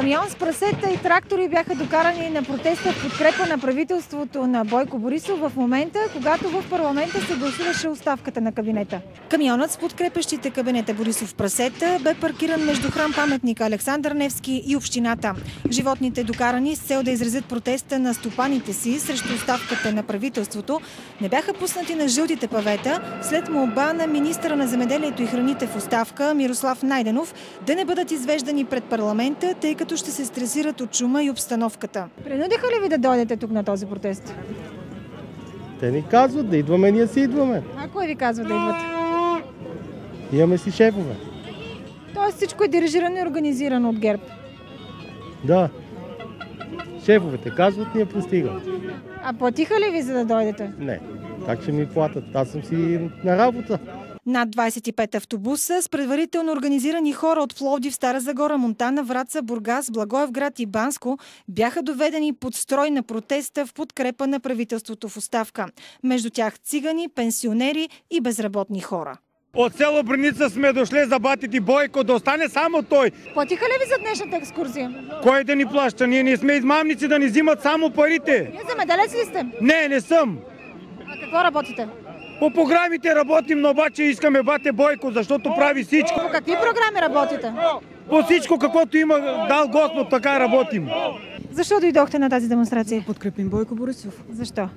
Камион с прасета и трактори бяха докарани на протеста в подкрепа на правителството на Бойко Борисов в момента, когато в парламента се гласуваше оставката на кабинета. Камионът с подкрепящите кабинета Борисов прасета бе паркиран между храм паметника Александър Невски и общината. Животните, докарани с цел да изразят протеста на стопаните си срещу оставката на правителството, не бяха пуснати на жълтите павета след молба на министъра на земеделието и храните в оставка Мирослав Найденов да не бъдат извеждани пред парламента, тъй като ще се стресират от шума и обстановката. Принудиха ли ви да дойдете тук на този протест? Те ни казват да идваме, ние си идваме. А кой ви казва да идвате? Имаме си шефове. Тоест всичко е дирижирано и организирано от ГЕРБ? Да. Шефовете казват, ние пристигаме. А платиха ли ви за да дойдете? Не. Как ще ми платят? Аз съм си на работа. Над 25 автобуса с предварително организирани хора от Пловдив, Стара Загора, Монтана, Враца, Бургас, Благоевград и Банско бяха доведени под строй на протеста в подкрепа на правителството в оставка. Между тях цигани, пенсионери и безработни хора. От село Бреница сме дошли за батите Бойко, да остане само той. Платиха ли ви за днешната екскурзия? Кой да ни плаща? Ние не сме измамници да ни взимат само парите. Вие земеделец ли сте? Не съм. А какво работите? По програмите работим, но обаче искаме бате Бойко, защото прави всичко. По какви програми работите? По всичко, каквото има дал Господ, така работим. Защо дойдохте на тази демонстрация? Подкрепим Бойко Борисов. Защо?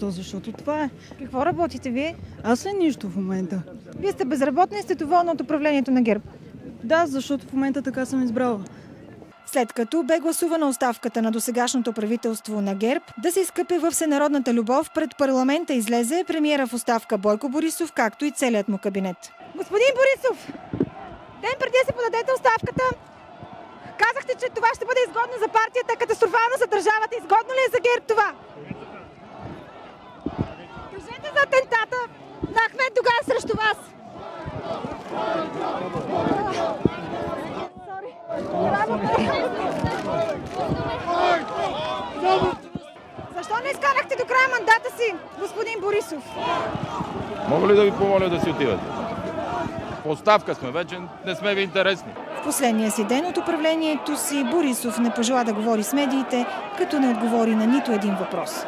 Защото това е. Какво работите вие? Аз ли нищо в момента? Вие сте безработни и сте доволни от управлението на ГЕРБ. Да, защото в момента така съм избрала. След като бе гласувана оставката на досегашното правителство на ГЕРБ, да се изкъпе в всенародната любов, пред парламента излезе премиера в оставка Бойко Борисов, както и целият му кабинет. Господин Борисов, ден преди да се подадете оставката, казахте, че това ще бъде изгодно за партията, катастрофално за държавата. Изгодно ли е за ГЕРБ това? Кажете за атентата на Ахмед Доган срещу вас. Защо не изкарахте до края мандата си, господин Борисов? Мога ли да ви помоля да си отивате? В оставка сме, вече не сме ви интересни. В последния си ден от управлението си Борисов не пожела да говори с медиите, като не отговори на нито един въпрос.